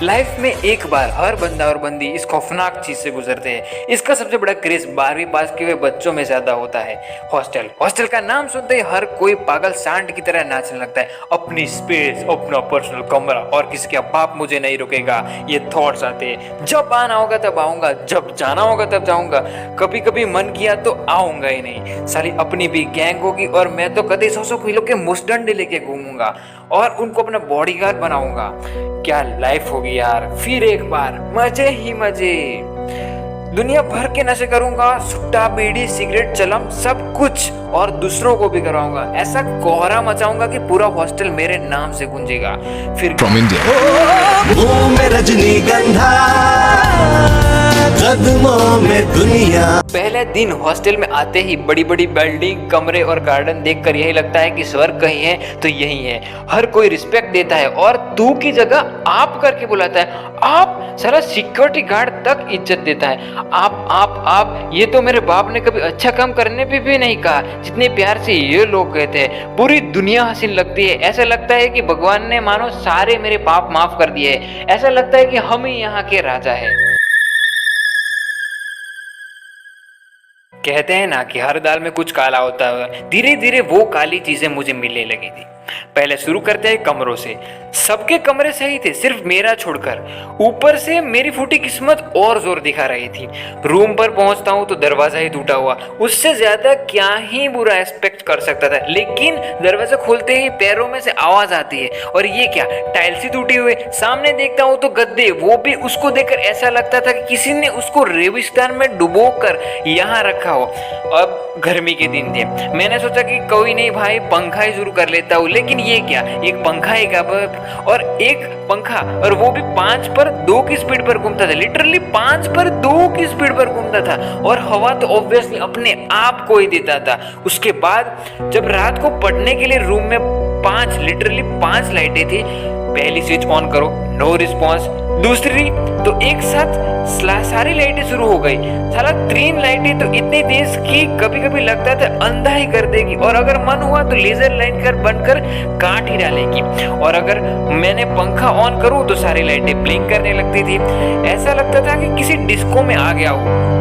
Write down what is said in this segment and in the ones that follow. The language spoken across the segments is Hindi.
लाइफ में एक बार हर बंदा और बंदी इस खौफनाक चीज से गुजरते हैं। इसका सबसे बड़ा क्रेज 12वीं पास किए हुए बच्चों में ज्यादा होता है। हॉस्टल हॉस्टल का नाम सुनते ही हर कोई पागल सांड की तरह नाचने लगता है। अपनी स्पेस, अपना पर्सनल कमरा और किसी का बाप मुझे नहीं रुकेगा, ये थॉट्स आते हैं। जब आना होगा तब आऊंगा, जब जाना होगा तब जाऊंगा, कभी कभी मन किया तो आऊंगा ही नहीं। साली अपनी भी गैंग होगी और मैं तो कभी 100 किलो के मुस्टंडे लेके घूमूंगा और उनको अपना बॉडीगार्ड बनाऊंगा। क्या लाइफ होगी यार, फिर एक बार मजे ही मजे। दुनिया भर के नशे करूंगा, सुट्टा, बीड़ी, सिगरेट, चलम, सब कुछ, और दूसरों को भी करवाऊंगा। ऐसा कोहरा मचाऊंगा कि पूरा हॉस्टल मेरे नाम से गूंजेगा। फिर फ्रॉम इंडिया में रजनीगंधा, कदमों में दुनिया। पहले दिन हॉस्टल में आते ही बड़ी बड़ी बिल्डिंग, कमरे और गार्डन देखकर यही लगता है कि स्वर्ग कहीं है तो यही है। हर कोई रिस्पेक्ट देता है और तू की जगह आप करके बुलाता है। आप सारा सिक्योरिटी गार्ड तक इज्जत देता है। आप ये तो मेरे बाप ने कभी अच्छा काम करने पे भी नहीं कहा जितने प्यार से ये लोग कहते हैं। पूरी दुनिया हसीन लगती है। ऐसा लगता है कि भगवान ने मानो सारे मेरे पाप माफ कर दिए। ऐसा लगता है कि हम ही यहाँ के राजा हैं। कहते हैं ना कि हर दाल में कुछ काला होता है। धीरे धीरे वो काली चीजें मुझे मिलने लगी थी। पहले शुरू करते हैं कमरों से। सबके कमरे सही थे, सिर्फ मेरा छोड़कर। ऊपर से मेरी फूटी किस्मत और जोर दिखा रही थी। रूम पर पहुंचता हूं तो दरवाजा ही टूटा हुआ। उससे ज्यादा क्या ही बुरा एक्सपेक्ट कर सकता था। लेकिन दरवाजा खोलते ही पैरों में से आवाज आती है। और ये क्या, टाइल्स ही टूटे हुए। सामने देखता हूं तो गद्दे, वो भी उसको देखकर ऐसा लगता था कि किसी ने उसको रेगिस्तान में डुबो कर यहाँ रखा हो। अब गर्मी के दिन थे। मैंने सोचा कि कोई नहीं भाई, पंखा ही शुरू कर लेता हूँ। लेकिन ये क्या, एक पंखा ही का और एक पंखा, और वो भी 5 पर 2 की स्पीड पर घूमता था। लिटरली 5 पर 2 की स्पीड पर घूमता था। और हवा तो ऑब्वियसली अपने आप को ही देता था। उसके बाद जब रात को पढ़ने के लिए रूम में 5 लाइटें थी। पहली स्विच ऑन करो, नो रिस्पॉन्स। दूसरी तो एक साथ सारी लाइटें शुरू हो गई। साला 3 लाइटें तो इतनी तेज कि कभी कभी लगता था अंधा ही कर देगी। और अगर मन हुआ तो लेजर लाइन कर बनकर काट ही डालेगी। और अगर मैंने पंखा ऑन करूं तो सारी लाइटें ब्लिंक करने लगती थी। ऐसा लगता था कि किसी डिस्को में आ गया हूं।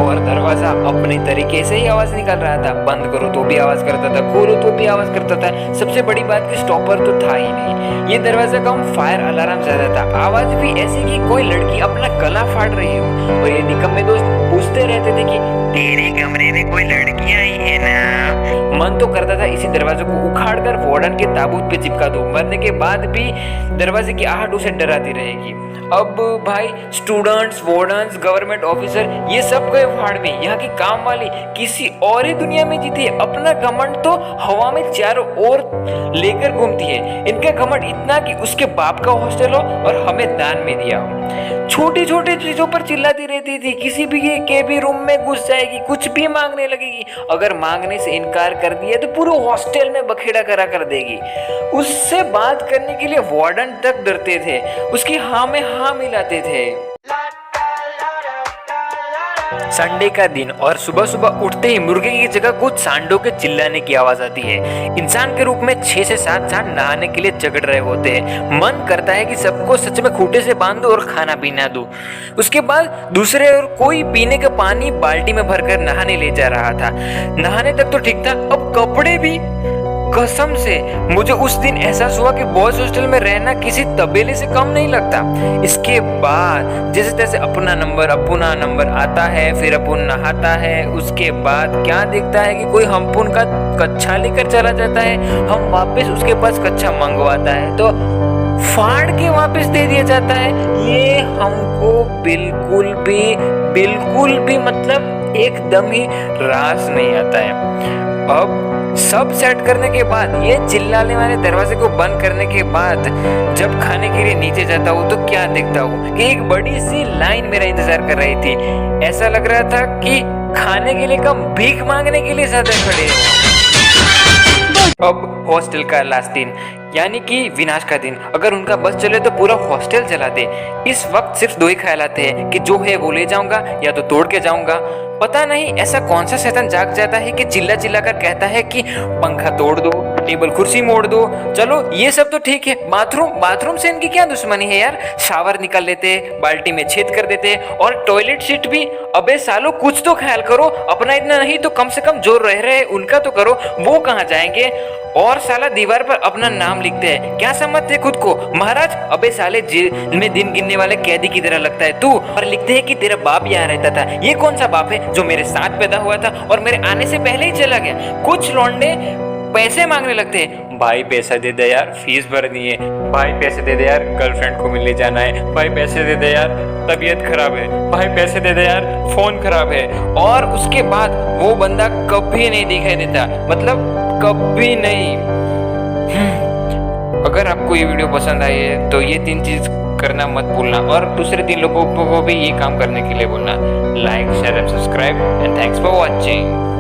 और दरवाजा अपने तरीके से ही आवाज निकाल रहा था। बंद करो तो भी आवाज करता था, खोलो तो भी आवाज करता था। सबसे बड़ी बात कि स्टॉपर तो था ही नहीं। ये दरवाजा का फायर अलार्म ज्यादा था। आवाज भी ऐसी कि कोई लड़की अपना गला फाड़ रही हो। और ये निकम्मे दोस्त पूछते रहते थे कि तेरे कमरे में कोई लड़की आई है ना। मन तो करता था इसी दरवाजे को उखाड़ कर वार्डन के ताबूत पे चिपका दो। मरने के बाद भी दरवाजे की आहट उसे डराती रहेगी। अब भाई स्टूडेंट्स, वार्डन्स, गवर्नमेंट ऑफिसर, ये सब गए भाड़ में। यहाँ की काम वाली किसी और ही दुनिया में जीती है। अपना घमंड तो हवा में चारों ओर लेकर घूमती है। इनका घमंड इतना कि उसके बाप का हॉस्टल हो और हमें दान में दिया हो। छोटी छोटी चीजों पर चिल्लाती रहती थी। किसी भी के भी रूम में घुस जाएगी, कुछ भी मांगने लगेगी। अगर मांगने से इनकार कर दिया तो पूरे हॉस्टल में बखेड़ा करा कर देगी। उससे बात करने के लिए वार्डन तक डरते थे। उसकी हाँ में हाँ मिलाते थे। संडे का दिन और सुबह सुबह उठते ही मुर्गे की जगह कुछ सांडों के चिल्लाने की आवाज आती है। इंसान के रूप में 6 से 7 सांड नहाने के लिए झगड़ रहे होते हैं। मन करता है कि सबको सच में खूंटे से बांध दो और खाना पीना दो। उसके बाद दूसरे और कोई पीने का पानी बाल्टी में भरकर नहाने ले जा रहा था। नहाने तक तो ठीक था, अब कपड़े भी। कसम से मुझे उस दिन एहसास हुआ कि बॉयज हॉस्टल में रहना किसी तबेले से कम नहीं लगता। इसके बाद जैसे तैसे अपना नंबर आता है, फिर अपुन नहाता है। उसके बाद क्या दिखता है कि कोई हमपुन का कच्छा लेकर चला जाता है। हम वापस उसके पास कच्छा मंगवाता है तो फाड़ के वापस दे दिया जाता है। ये हमको बिल्कुल भी मतलब एकदम ही रास नहीं आता है। अब सब सेट करने के बाद, ये चिल्लाने वाले दरवाजे को बंद करने के बाद जब खाने के लिए नीचे जाता हूँ तो क्या देखता हूँ कि एक बड़ी सी लाइन मेरा इंतजार कर रही थी। ऐसा लग रहा था कि खाने के लिए कम, भीख मांगने के लिए ज्यादा खड़े हो। अब हॉस्टल का लास्ट दिन, यानी कि विनाश का दिन। अगर उनका बस चले तो पूरा हॉस्टल जला दे। इस वक्त सिर्फ 2 ही ख्याल आते हैं कि जो है वो ले जाऊंगा या तो तोड़ के जाऊंगा। पता नहीं ऐसा कौन सा शैतान जाग जाता है कि चिल्ला चिल्ला कर कहता है कि पंखा तोड़ दो, टेबल कुर्सी मोड़ दो। चलो ये सब तो ठीक है, बाथरूम से इनकी क्या दुश्मनी है यार। शावर निकाल लेते, बाल्टी में छेद कर देते, और टॉयलेट सीट भी। अबे सालो कुछ तो ख्याल करो, अपना इतना नहीं तो कम से कम जो रह रहे उनका तो करो। वो कहाँ जाएंगे। और साला दीवार पर अपना नाम लिखते हैं, क्या समझते खुद को महाराज। अबे साले जेल में दिन गिनने वाले कैदी की तरह लगता है तू। और लिखते हैं कि तेरा बाप यहाँ रहता था। ये कौन सा बाप है जो मेरे साथ पैदा हुआ था और मेरे आने से पहले ही चला गया। कुछ लौंडे पैसे मांगने लगते हैं, भाई पैसा दे दे यार, फीस भरनी है, भाई पैसे दे दे यार, गर्लफ्रेंड को मिलने जाना है, भाई पैसे दे दे यार, तबीयत खराब है, भाई पैसे दे दे यार, फोन खराब है। और उसके बाद वो बंदा कभी नहीं दिखाई देता, मतलब कभी नहीं। अगर आपको ये वीडियो पसंद आई है तो ये 3 चीज करना मत भूलना, और दूसरे 3 लोगों को भी ये काम करने के लिए बोलना। Like, share and subscribe, and thanks for watching.